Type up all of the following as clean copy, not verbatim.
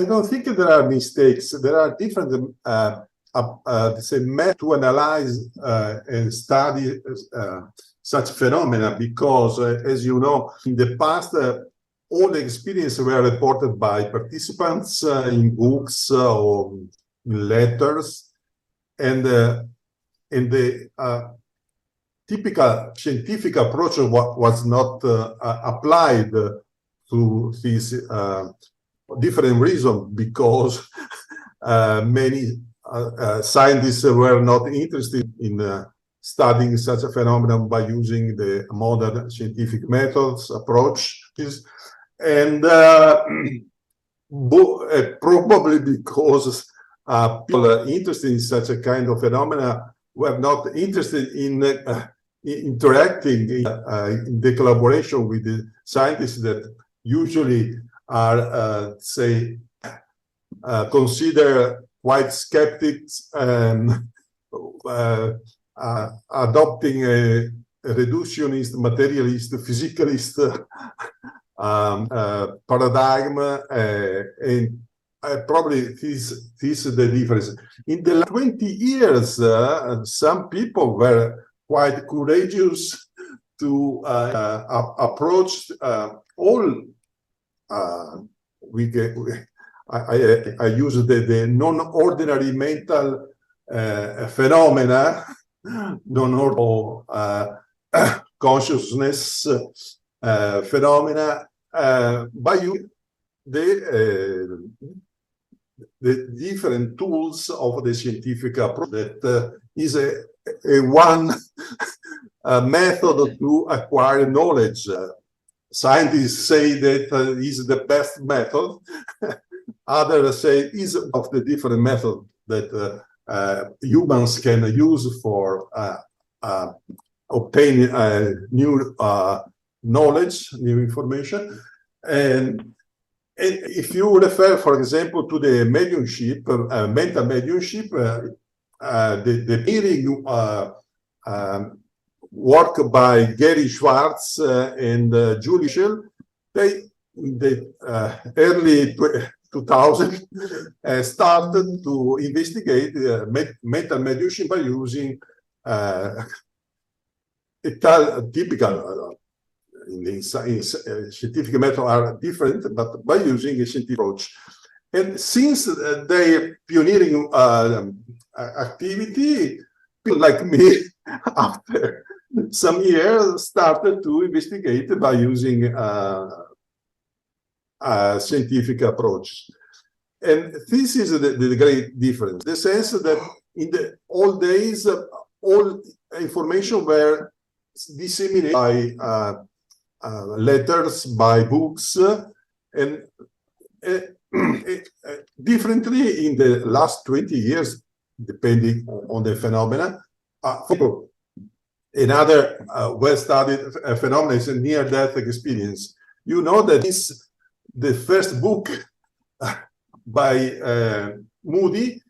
don't think there are mistakes. There are different methods to analyze and study such phenomena, because, as you know, in the past, all the experiences were reported by participants in books or in letters, and the typical scientific approach was not applied to these different reasons, because many scientists were not interested in studying such a phenomenon by using the modern scientific methods, approaches, and probably because people interested in such a kind of phenomena were not interested in interacting in the collaboration with the scientists that usually are, say, considered quite skeptics and adopting a reductionist, materialist, physicalist paradigm, and probably this is the difference. In the last 20 years, some people were quite courageous to approach all. I use the non-ordinary mental phenomena, non-ordinary consciousness phenomena, by using the different tools of the scientific approach. That is a one method to acquire knowledge. Scientists say that is the best method. Others say is of the different method that humans can use for obtaining new knowledge, new information. And if you refer, for example, to the mediumship, mental mediumship, the hearing work by Gary Schwartz and Julie Michel, they in the early 2000 started to investigate mental mediumship by using typical in scientific methods are different, but by using a scientific approach. And since their pioneering activity, people like me, after some years, started to investigate by using a scientific approach. And this is the great difference. The sense that in the old days, all information were disseminated by letters, by books, and differently in the last 20 years, depending on the phenomena. Another well-studied phenomenon is a near-death experience. You know that the first book by Moody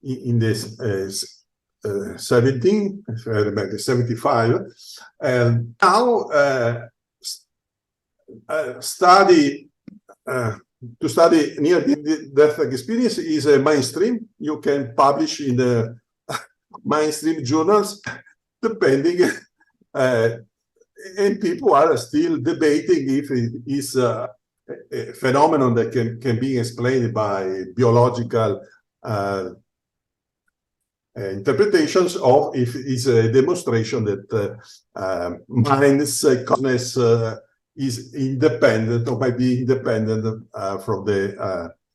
in this 75, and now to study near-death experience is a mainstream. You can publish in the mainstream journals, depending, and people are still debating if it is a phenomenon that can be explained by biological interpretations, or if it's a demonstration that mind's consciousnness is independent, or might be independent from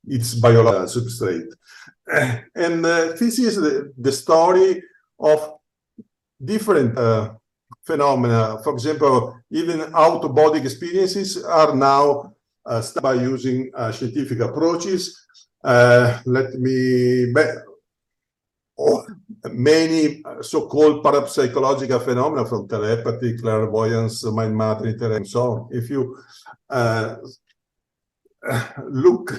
its biological substrate. And this is the story of different phenomena. For example, even out-of-body experiences are now started by using scientific approaches. Many so-called parapsychological phenomena, from telepathy, clairvoyance, mind matter interaction, and so on. If you look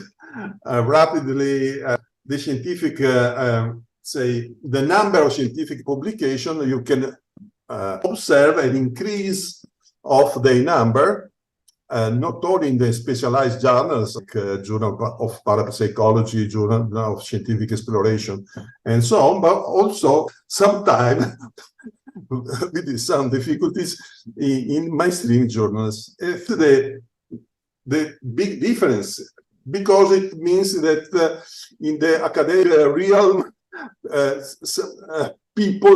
rapidly at the scientific, say, the number of scientific publications, you can observe an increase of the number, not only in the specialized journals like Journal of Parapsychology, Journal of Scientific Exploration, and so on, but also sometimes with some difficulties in mainstream journals. It's the big difference, because it means that in the academic realm,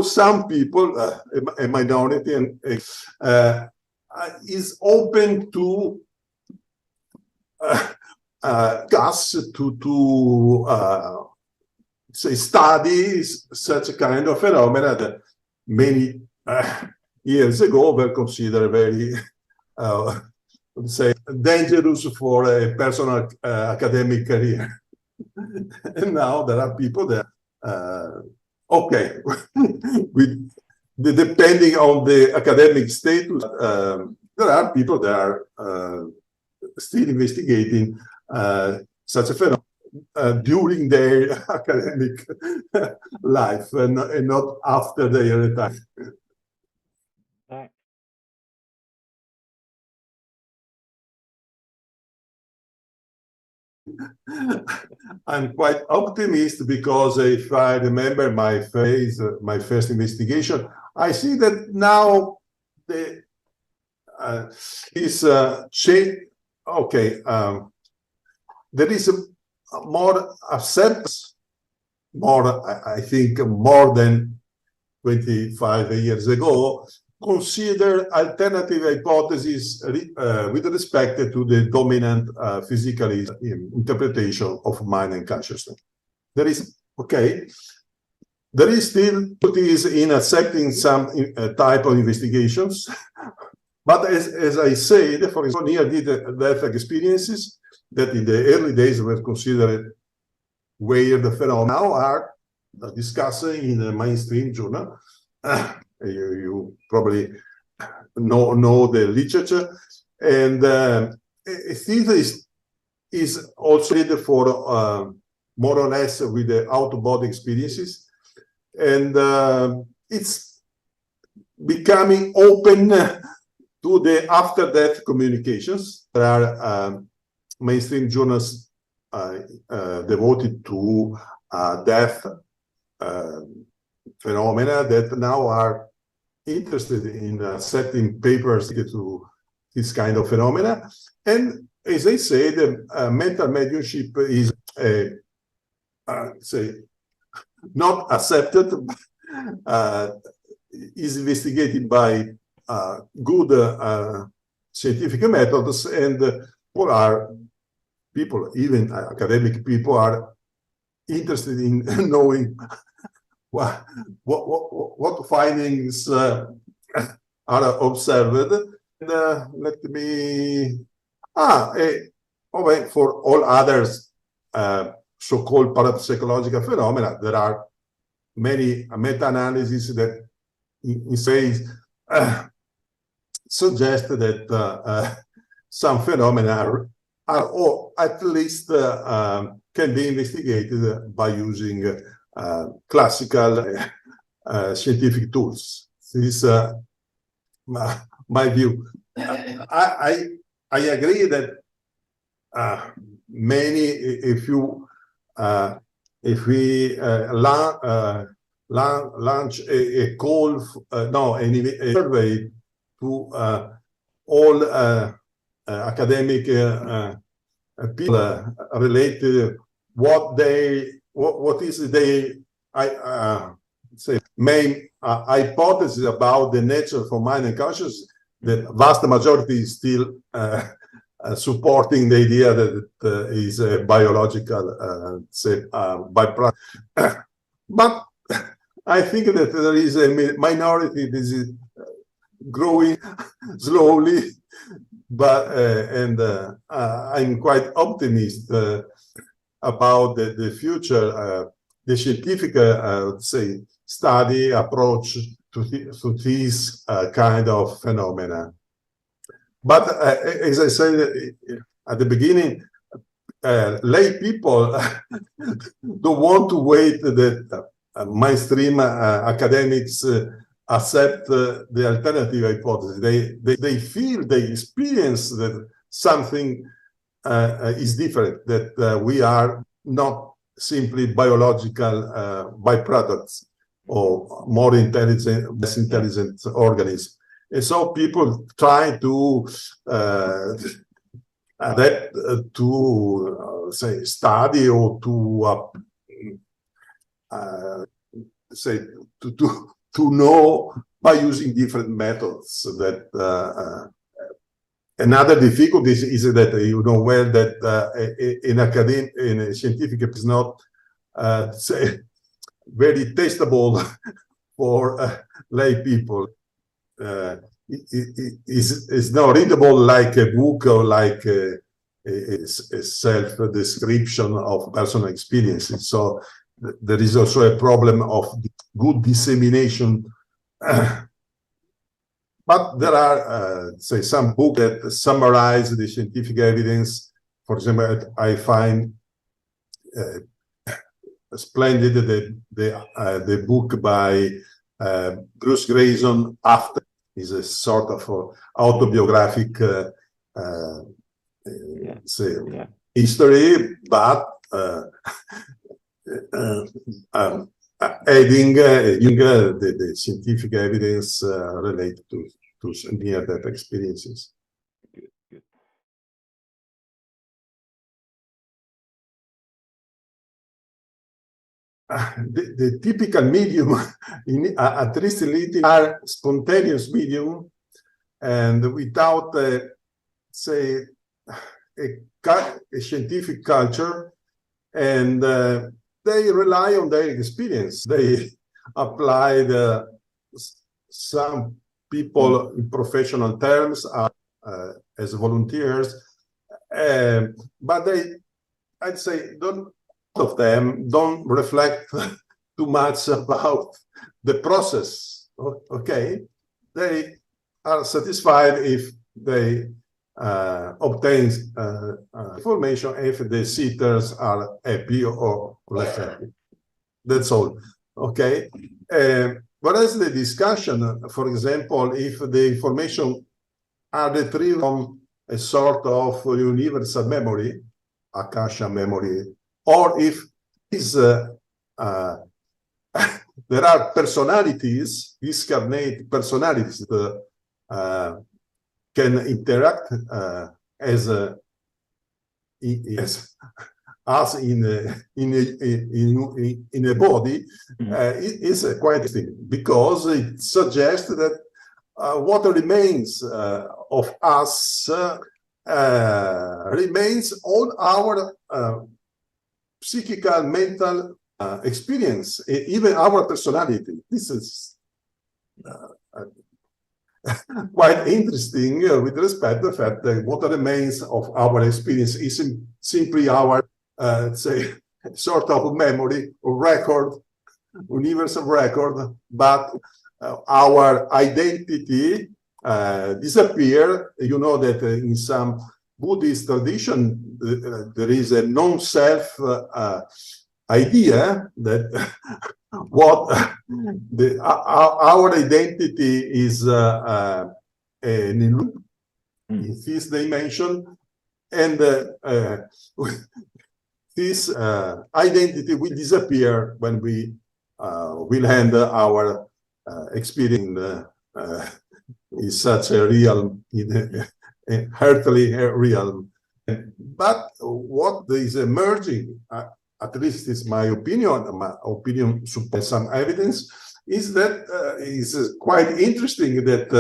some people, a minority, and is open to say study such a kind of phenomena that many years ago were considered very say dangerous for a personal academic career. And now there are people that okay, with depending on the academic status, there are people that are still investigating such a phenomenon during their academic life, and not after their retirement. Right. I'm quite optimistic, because if I remember my first investigation, I see that now the is change. Okay, there is a more acceptance, I think more than 25 years ago, consider alternative hypotheses with respect to the dominant physical interpretation of mind and consciousness. There is still difficulties in accepting some type of investigations, but as I said, for example, near-death experiences that in the early days were considered weird phenomena now are discussed in a mainstream journal. You probably know the literature, and theater is also needed for more or less with the out-of-body experiences, and it's becoming open to the after-death communications. There are mainstream journals devoted to death phenomena that now are interested in setting papers to this kind of phenomena. And as I said, mental mediumship is say not accepted, is investigated by good scientific methods, and people, even academic people, are interested in knowing what findings are observed. And, let me for all others so-called parapsychological phenomena, there are many meta-analyses that in ways suggest that some phenomena are or at least can be investigated by using classical scientific tools. This is my view. I agree that many, if we launch a call, a survey to all academic people related what is the main hypothesis about the nature for mind and consciousness. The vast majority is still supporting the idea that it is a biological byproduct. But I think that there is a minority that is growing slowly, but and I'm quite optimistic about the future, the scientific study approach to this kind of phenomena. But as I said at the beginning, lay people don't want to wait that mainstream academics accept the alternative hypothesis. They feel, they experience that something is different, that we are not simply biological byproducts or more intelligent, less intelligent organisms. And so people try to adapt to say study or to say to know by using different methods. That another difficulty is that you know well that in academic, in scientific, is not say very testable for lay people. It's not readable like a book or like a self-description of personal experiences. So there is also a problem of good dissemination. But there are, say, some books that summarize the scientific evidence. For example, I find splendid the book by Bruce Grayson, After, is a sort of autobiographic say history, but adding the scientific evidence related to near-death experiences. Good, good. The typical medium, at least in Italy, are spontaneous medium, and without, say, a scientific culture, and they rely on their experience. They applied some people in professional terms as volunteers, but I'd say, of them don't reflect too much about the process. Okay, they are satisfied if they obtain information, if the sitters are happy or less happy. That's all. Okay. Whereas the discussion, for example, if the information are retrieved from a sort of universal memory, Akasha memory, or if there are personalities, discarnate personalities that can interact as us in a body, is quite interesting, because it suggests that what remains of us remains all our psychical, mental experience, even our personality. This is quite interesting with respect to the fact that what remains of our experience is simply our, say, sort of memory or record, universal record, but our identity disappear. You know that in some Buddhist tradition, there is a non-self idea that what our identity is an illusion in this dimension, and this identity will disappear when we will end our experience in such a realm, in a earthly realm. But what is emerging, at least is my opinion supports some evidence, is that it's quite interesting that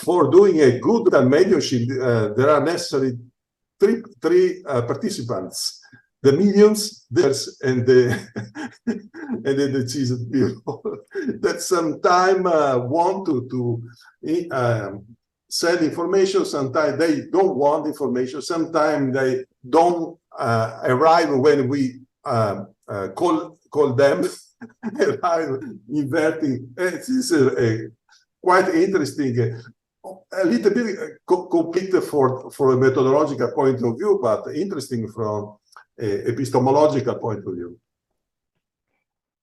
for doing a good mediumship, there are necessary three participants: the mediums, and the and the decisive people that sometimes want to send information, sometimes they don't want information, sometimes they don't arrive when we call them, arrive inverting. It is quite interesting, a little bit complete for a methodological point of view, but interesting from epistemological point of view.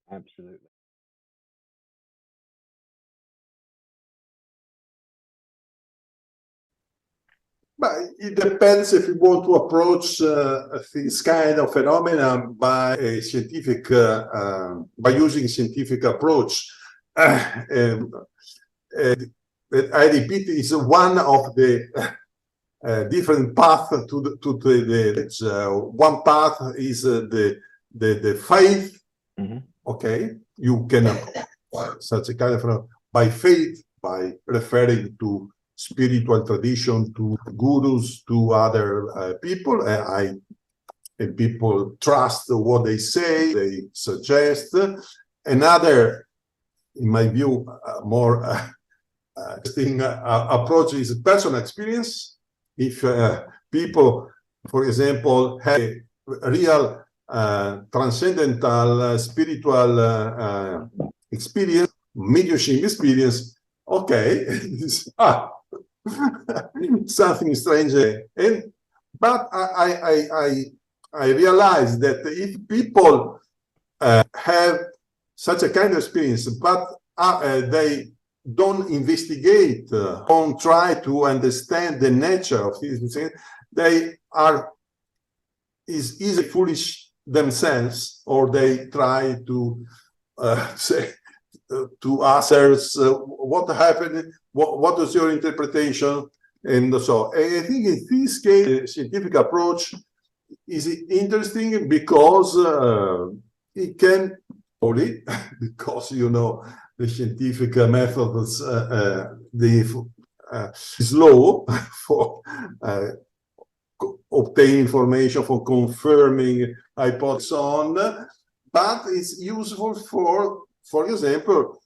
Absolutely. But it depends if you want to approach this kind of phenomenon by a scientific, by using scientific approach. I repeat, is one of the different path one path is the faith. Mm-hmm. Okay, you can such a kind of by faith, by referring to spiritual tradition, to gurus, to other people, and people trust what they say, they suggest. Another, in my view, more interesting approach is personal experience. If people, for example, have a real transcendental spiritual experience, mediumship experience, okay, something strange. But I realize that if people have such a kind of experience, but they don't investigate, don't try to understand the nature of this, they are easily foolish themselves, or they try to say to others what happened, what is your interpretation, and so I think in this case the scientific approach is interesting because it can only because the scientific methods slow for obtaining information, for confirming hypotheses on, but it's useful for example,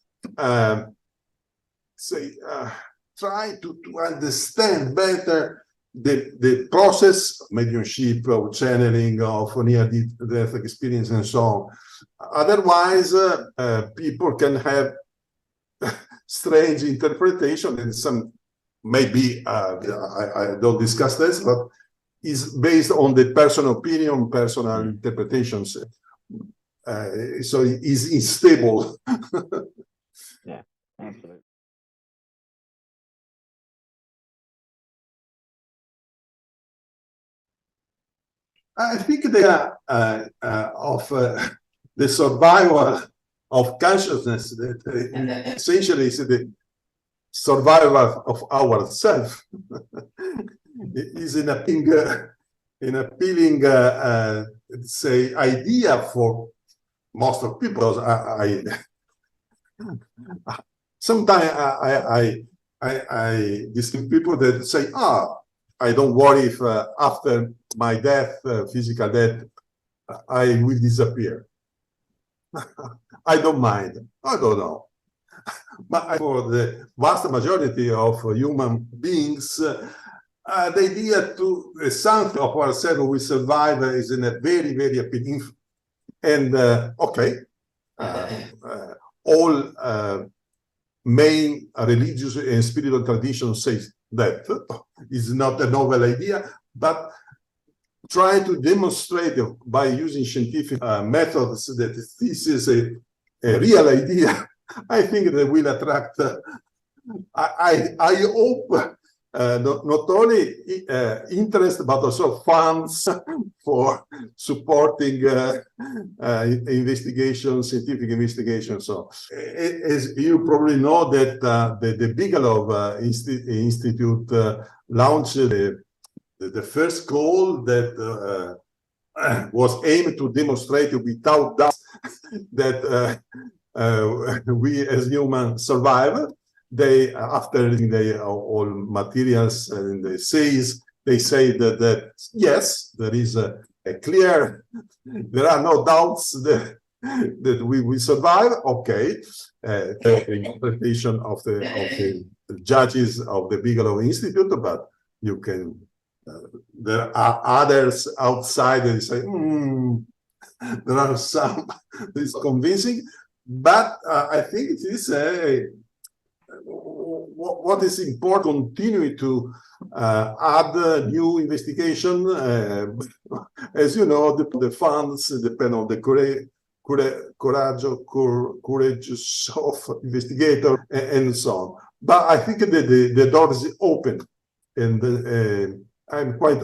try to understand better the process, mediumship, of channeling, of near-death experience, and so on. Otherwise, people can have strange interpretation, and some maybe I don't discuss this, but is based on the personal opinion, personal interpretations. So it is unstable. Yeah, absolutely. I think the of the survival of consciousness, that essentially is the survival of ourself, is an appealing say idea for most of people. Sometimes I distinguish people that say, I don't worry if after my death, physical death, I will disappear. I don't mind. I don't know. But for the vast majority of human beings, the idea to something of ourselves will survive is in a very, very appealing. And okay, all main religious and spiritual traditions say that is not a novel idea, but try to demonstrate by using scientific methods that this is a real idea. I think that will attract, I hope, not only interest, but also funds for supporting investigation, scientific investigation. So, as you probably know, that the Bigelow Institute launched the first goal that was aimed to demonstrate without doubt that we as humans survive. They, after reading all materials and they say that yes, there is a clear, there are no doubts that we will survive. Okay, the interpretation of the judges of the Bigelow Institute, but you can. There are others outside that say, there are some. It's convincing, but I think it is what is important, continue to add new investigation. As you know, the funds depend on the courage of investigator and so on. But I think that the door is open. and I'm quite